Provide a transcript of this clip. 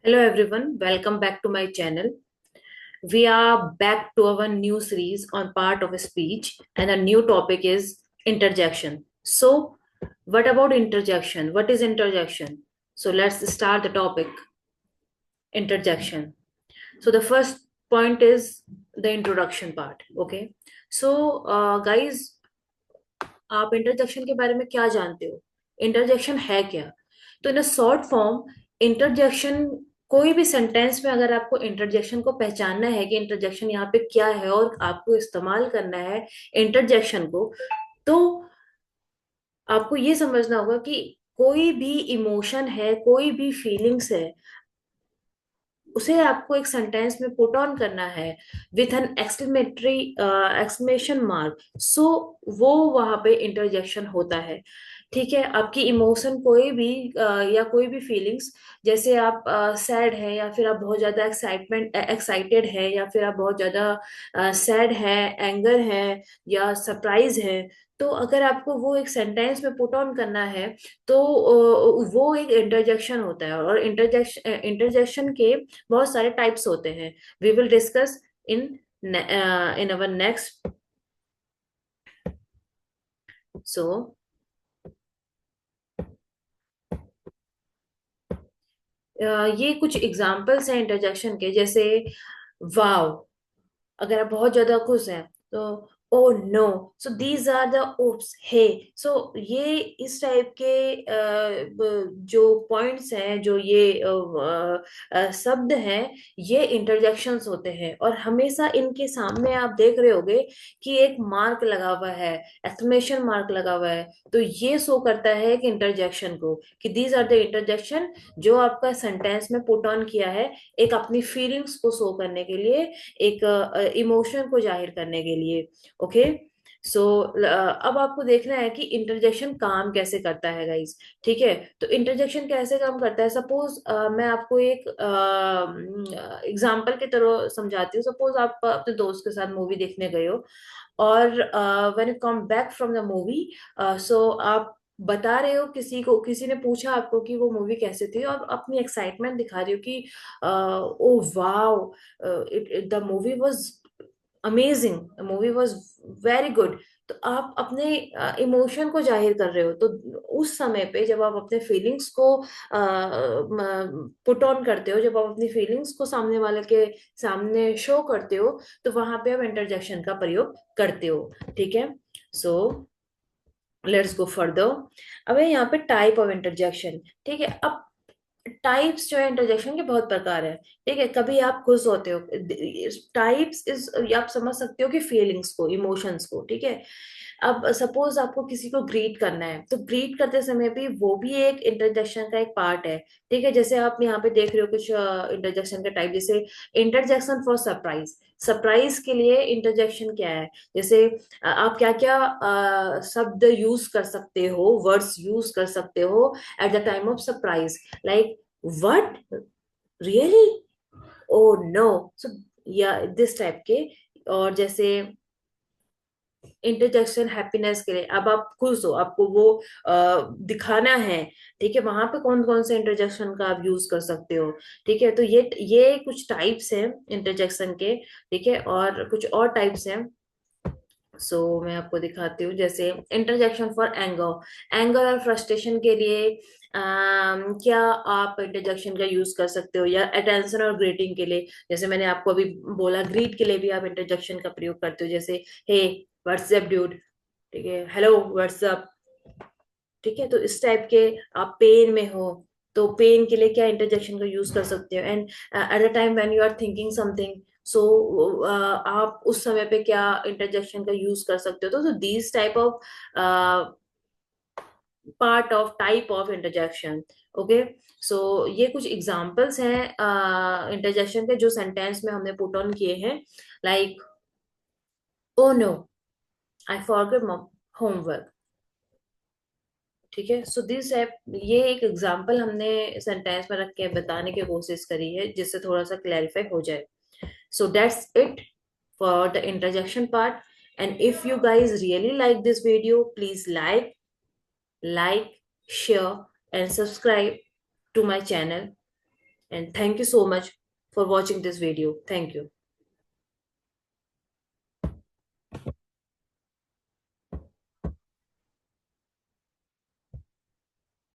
Hello everyone, welcome back to my channel. We are back to our new series on part of a speech, and a new topic is interjection. So, what about interjection? What is interjection? So, let's start the topic interjection. So, the first point is the introduction part. Okay, so guys, आप interjection के बारे में क्या जानते हो? Interjection है क्या? तो इन अ शॉर्ट फॉर्म, इंटरजेक्शन कोई भी सेंटेंस में अगर आपको इंटरजेक्शन को पहचानना है कि इंटरजेक्शन यहाँ पे क्या है और आपको इस्तेमाल करना है इंटरजेक्शन को, तो आपको ये समझना होगा कि कोई भी इमोशन है, कोई भी फीलिंग्स है, उसे आपको एक सेंटेंस में पुट ऑन करना है with an exclamatory exclamation mark. So वो वहां पे इंटरजेक्शन होता है। ठीक है, आपकी इमोशन कोई भी या कोई भी फीलिंग्स, जैसे आप सैड है या फिर आप बहुत ज्यादा एक्साइटेड है या फिर आप बहुत ज्यादा सैड है, एंगर है या सरप्राइज है, तो अगर आपको वो एक सेंटेंस में पुट ऑन करना है तो वो एक इंटरजेक्शन होता है। और इंटरजेक्शन के बहुत सारे टाइप्स होते हैं। We will discuss in in our next. So ये कुछ एग्जांपल्स हैं इंटरजेक्शन के, जैसे वाव, अगर आप बहुत ज्यादा खुश हैं तो oh no. So these are the oops hey. So ये इस टाइप के जो पॉइंट्स हैं, जो ये शब्द हैं, ये इंटरजेक्शंस होते हैं। और हमेशा इनके सामने आप देख रहे होगे कि एक मार्क लगा हुआ है, एक्सक्लेमेशन मार्क लगा हुआ है। तो ये शो करता है कि इंटरजेक्शन को, कि दीज आर द इंटरजेक्शन जो आपका सेंटेंस में पुट ऑन किया है, एक अपनी फीलिंग्स को शो करने के लिए, एक इमोशन को जाहिर करने के लिए। ओके, सो अब आपको देखना है कि इंटरजेक्शन काम कैसे करता है गाइस। ठीक है, तो इंटरजेक्शन कैसे काम करता है, सपोज मैं आपको एक एग्जांपल की तरह समझाती हूँ। सपोज आप अपने दोस्त के साथ मूवी देखने गए हो, और when you come back from the movie, so आप बता रहे हो किसी को, किसी ने पूछा आपको कि वो मूवी कैसे थी, और अपनी एक्साइटमेंट दिखा रही हो कि oh wow, the movie was amazing, movie was very good. तो आप अपने इमोशन को जाहिर कर रहे हो। तो उस समय पे जब आप अपने फीलिंग्स को पुट ऑन करते हो, जब आप अपनी फीलिंग्स को सामने वाले के सामने शो करते हो, तो वहां पे आप इंटरजेक्शन का प्रयोग करते हो। ठीक है, सो लेट्स गो फर्दर। अब है यहाँ पे टाइप ऑफ इंटरजेक्शन। ठीक है, अब टाइप्स जो है इंटरजेक्शन के बहुत प्रकार है। ठीक है, कभी आप खुश होते हो, टाइप्स इज, आप समझ सकते हो कि फीलिंग्स को, इमोशंस को। ठीक है, अब सपोज आपको किसी को ग्रीट करना है, तो ग्रीट करते समय भी वो भी एक इंटरजेक्शन का एक पार्ट है। ठीक है, जैसे आप यहाँ पे देख रहे हो कुछ इंटरजेक्शन का टाइप, जैसे इंटरजेक्शन फॉर सरप्राइज। सरप्राइज के लिए इंटरजेक्शन क्या है, जैसे आप क्या क्या शब्द यूज कर सकते हो, वर्ड्स यूज कर सकते हो at the time of surprise, like what, really, oh no. So या दिस टाइप के। और जैसे इंटरजेक्शन हैप्पीनेस के लिए, अब आप खुश हो, आपको वो दिखाना है। ठीक है, वहां पे कौन कौन से इंटरजेक्शन का आप यूज कर सकते हो। ठीक है, तो ये कुछ टाइप्स हैं इंटरजेक्शन के। ठीक है, और कुछ और टाइप्स हैं। मैं आपको दिखाती हूँ, जैसे इंटरजेक्शन फॉर एंगर। एंगर और फ्रस्ट्रेशन के लिए क्या आप इंटरजेक्शन का यूज कर सकते हो, या अटेंशन और ग्रीटिंग के लिए, जैसे मैंने आपको अभी बोला, ग्रीट के लिए भी आप इंटरजेक्शन का प्रयोग करते हो, जैसे हे व्हाट्सएप ड्यूड। ठीक है, हेलो व्हाट्सएप। ठीक है, तो इस टाइप के। आप पेन में हो, तो पेन के लिए क्या इंटरजेक्शन का यूज कर सकते हो। And at the time when you are thinking something, so आप उस समय पे क्या इंटरजेक्शन का यूज कर सकते हो। तो these type of part of type of interjection. Okay, so ये कुछ एग्जांपल्स हैं इंटरजेक्शन के, जो सेंटेंस में हमने पुट ऑन किए हैं, like oh no, I forgot my homework. ठीक है, सो दिस एप, ये एक एग्जांपल हमने सेंटेंस में रख के बताने की कोशिश करी है, जिससे थोड़ा सा क्लैरिफाई हो जाए। So that's it for the interjection part. And if you guys really like this video, please like, share and subscribe to my channel. And thank you so much for watching this video. Thank you.